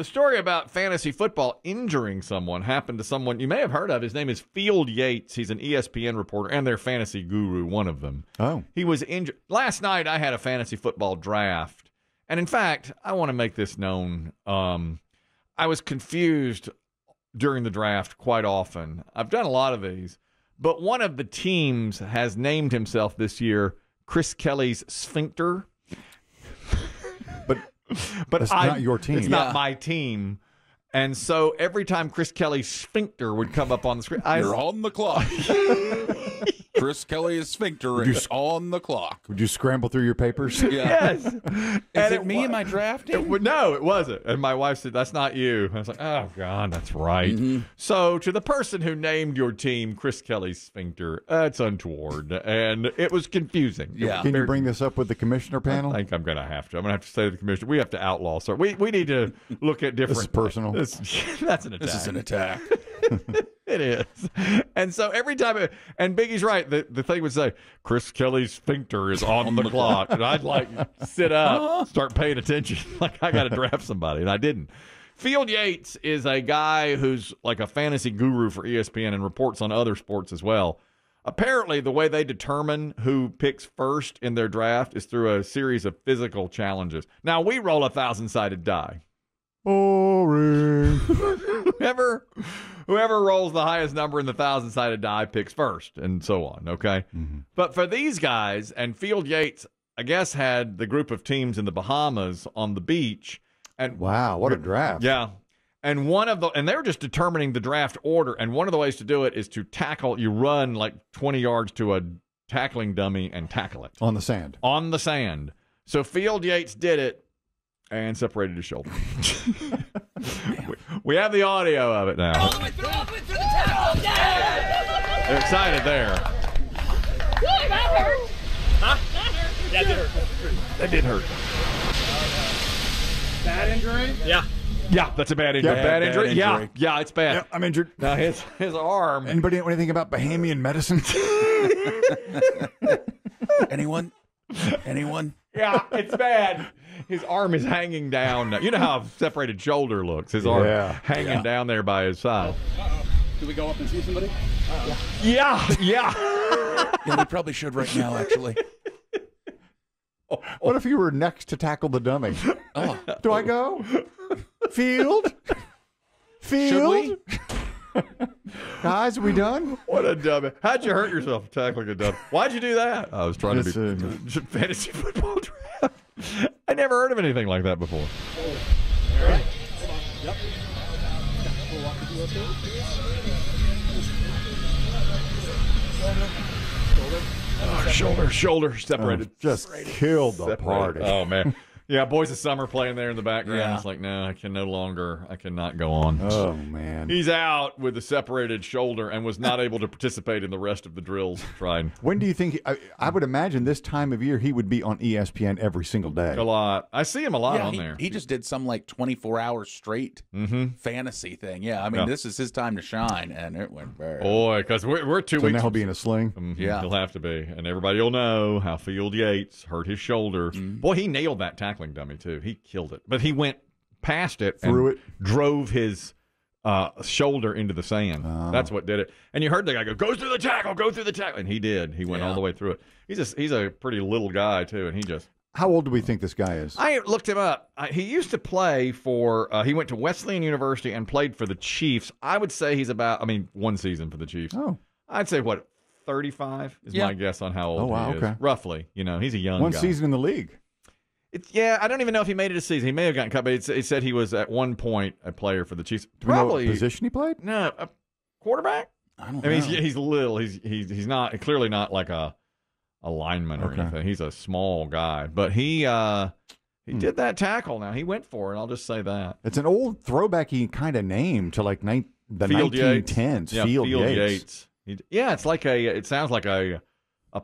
the story about fantasy football injuring someone happened to someone you may have heard of. His name is Field Yates. He's an ESPN reporter and their fantasy guru, one of them. Oh. He was injured. Last night, I had a fantasy football draft. And in fact, I want to make this known. I was confused during the draft quite often. I've done a lot of these. But one of the teams has named himself this year Chris Kelly's Sphincter. But it's not your team. It's not my team. And so every time Chris Kelly's Sphincter would come up on the screen, you're on the clock. Chris Kelly's Sphincter is on the clock. Would you scramble through your papers? Yeah. Yes. Is it me? Am I drafting? No, it wasn't. And my wife said, that's not you. I was like, oh, God, that's right. Mm-hmm. So to the person who named your team Chris Kelly's Sphincter, it's untoward. And it was confusing. Yeah. Can you bring this up with the commissioner panel? I think I'm going to have to. I'm going to have to say to the commissioner, we have to outlaw, sir. We need to look at different. This is personal. That's an attack. This is an attack. It is. And so every time, and Biggie's right, the thing would say, Chris Kelly's Sphincter is on the clock. And I'd like sit up, start paying attention. Like I got to draft somebody. And I didn't. Field Yates is a guy who's like a fantasy guru for ESPN and reports on other sports as well. Apparently, the way they determine who picks first in their draft is through a series of physical challenges. Now, we roll a 1,000-sided die. Boring. Whoever rolls the highest number in the 1,000-sided die picks first, and so on, okay? Mm-hmm. But for these guys, and Field Yates, I guess, had the group of teams in the Bahamas on the beach. And wow, what a draft. Yeah. And they were just determining the draft order, and one of the ways to do it is to tackle. You run like 20 yards to a tackling dummy and tackle it. On the sand. On the sand. So Field Yates did it. And separated his shoulder. we have the audio of it now. All the way through the tackle. Yeah! They're excited there. Woo, that hurt. Huh? That hurt. That did hurt. That did hurt. Bad injury? Yeah. Yeah, that's a bad injury. Yeah, bad injury? bad Yeah. injury. Yeah, it's bad. Yeah, I'm injured. Now his arm. Anybody know anything about Bahamian medicine? Anyone? Yeah, it's bad. His arm is hanging down. You know how a separated shoulder looks. His arm hanging down there by his side. Do we go up and see somebody? Yeah. Yeah, we probably should right now, actually. What if you were next to tackle the dummy? Oh, Do I go? Field? should we? Guys, are we done? What a dummy. How'd you hurt yourself tackling a dummy? Why'd you do that? I was trying to It's, be fantasy football draft. I never heard of anything like that before. All right. Hold on. Yep. We'll walk with you up there. Shoulder separated. Just killed the party. Oh, man. Yeah, Boys of Summer playing there in the background. Yeah. It's like, no, I cannot go on. Oh, man. He's out with a separated shoulder and was not able to participate in the rest of the drills trying. When do you think I would imagine this time of year he would be on ESPN every single day? A lot. I see him a lot on there. He just did some like 24 hours straight fantasy thing. Yeah, I mean, this is his time to shine, and it went very. Boy, because we're 2 So weeks. now he'll be in a sling? Mhm, Yeah. he'll have to be. And everybody will know how Field Yates hurt his shoulder. Boy, he nailed that tackling dummy, too. He killed it. But he went past it Through and drove his shoulder into the sand. That's what did it. And you heard the guy go through the tackle. And he did. He went all the way through it. He's a pretty little guy, too, and he just... How old do we think this guy is? I looked him up. He used to play for, he went to Wesleyan University and played for the Chiefs. I would say he's about, one season for the Chiefs. Oh. I'd say, 35 is my guess on how old he is. Okay. Roughly. He's a young One guy. season in the league. I don't even know if he made it a season. He may have gotten cut, but it said he was at one point a player for the Chiefs. Do we know Probably what position he played? No, a quarterback. I don't know. He's little. He's not clearly not like a lineman or anything. He's a small guy, but he did that tackle. Now he went for it. I'll just say that. It's an old throwbacky kind of name to like the Field 1910s. Yeah, Field Yates. It's like it sounds like a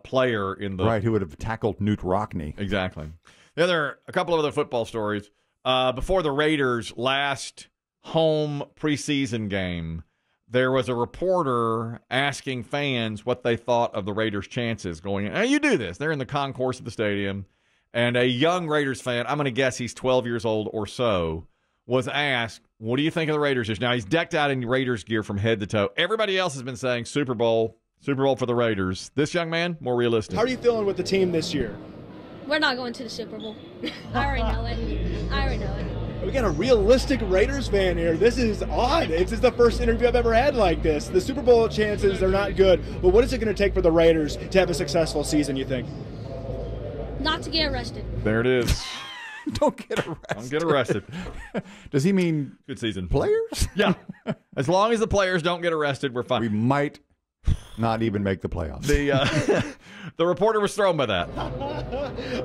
player in the Right, who would have tackled Newt Rockney. Exactly. A couple of other football stories. Before the Raiders' last home preseason game, there was a reporter asking fans what they thought of the Raiders' chances going in. Now, you do this. They're in the concourse of the stadium, and a young Raiders fan, I'm going to guess he's 12 years old or so, was asked, what do you think of the Raiders? Now, he's decked out in Raiders gear from head to toe. Everybody else has been saying Super Bowl for the Raiders. This young man, more realistic. How are you feeling with the team this year? We're not going to the Super Bowl. I already know it. We got a realistic Raiders fan here. This is odd. This is the first interview I've ever had like this. The Super Bowl chances are not good, but what is it going to take for the Raiders to have a successful season, you think? Not to get arrested. There it is. Don't get arrested. Don't get arrested. Does he mean good season? Players? Yeah. As long as the players don't get arrested, we're fine. We might not even make the playoffs. The reporter was thrown by that.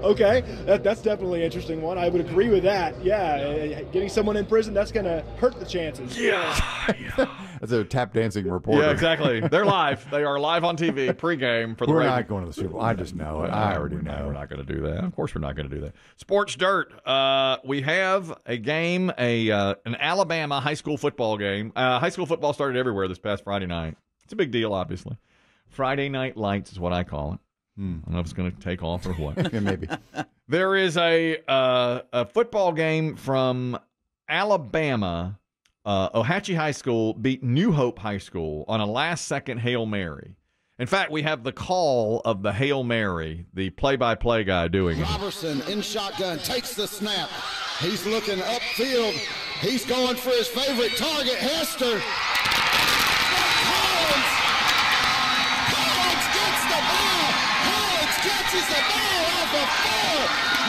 Okay, that's definitely an interesting one. I would agree with that. Yeah, getting someone in prison, that's going to hurt the chances. Yeah. That's a tap dancing reporter. Yeah, exactly. They're live. They are live on TV pregame for the We're Raiders. not going to the Super Bowl. I just know it. I already know. We're not going to do that. Of course, we're not going to do that. Sports Dirt. We have a game, an Alabama high school football game. High school football started everywhere this past Friday night. It's a big deal, obviously. Friday Night Lights is what I call it. I don't know if it's going to take off or what. Yeah, maybe. There is a football game from Alabama. Ohatchee High School beat New Hope High School on a last-second Hail Mary. In fact, we have the call of the Hail Mary, the play-by-play guy doing it. Robertson in shotgun takes the snap. He's looking upfield. He's going for his favorite target, Hester. Collins gets the ball. Collins catches the ball off the 4.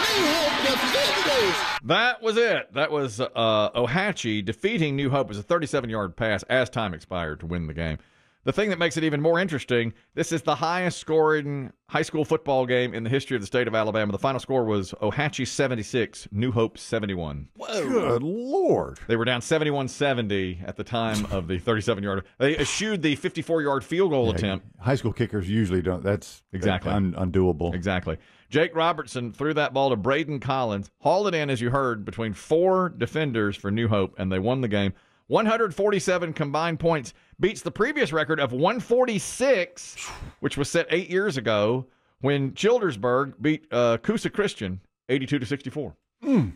New Hope defenders. That was it. That was Ohatchee defeating New Hope. It was a 37-yard pass as time expired to win the game. The thing that makes it even more interesting, this is the highest scoring high school football game in the history of the state of Alabama. The final score was Ohatchee 76, New Hope 71. Whoa. Good Lord. They were down 71-70 at the time of the 37-yard. They eschewed the 54-yard field goal attempt. High school kickers usually don't. That's exactly undoable. Exactly. Jake Robertson threw that ball to Braden Collins, hauled it in, as you heard, between 4 defenders for New Hope, and they won the game. 147 combined points, beats the previous record of 146, which was set 8 years ago when Childersburg beat Coosa Christian 82-64.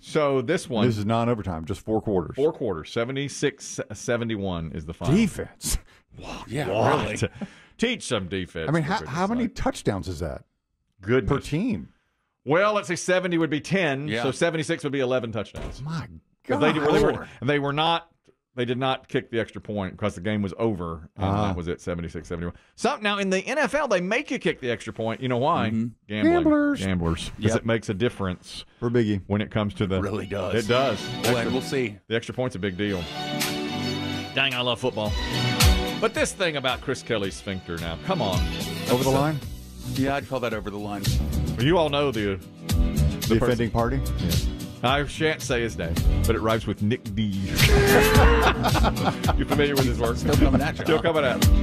So this is non-overtime, just 4 quarters. 4 quarters, 76-71 is the final. Defense. Wow, yeah, What? really. Teach some defense. I mean, how many touchdowns is that? Goodness. Per team? Well, let's say 70 would be 10, Yeah. so 76 would be 11 touchdowns. My 'Cause God. They did not kick the extra point because the game was over, and that was it, 76-71. Now, in the NFL, they make you kick the extra point. You know why? Gamblers. Gamblers. Because it makes a difference For Biggie. when it comes to the... It really does. It does. Well, and we'll see. The extra point's a big deal. Dang, I love football. But this thing about Chris Kelly's sphincter now, come on. Over the line? Yeah, I'd call that over the line. You all know the offending party? Yeah. I shan't say his name, but it rhymes with Nick D. You familiar with his work? Still coming at you. Still coming at you.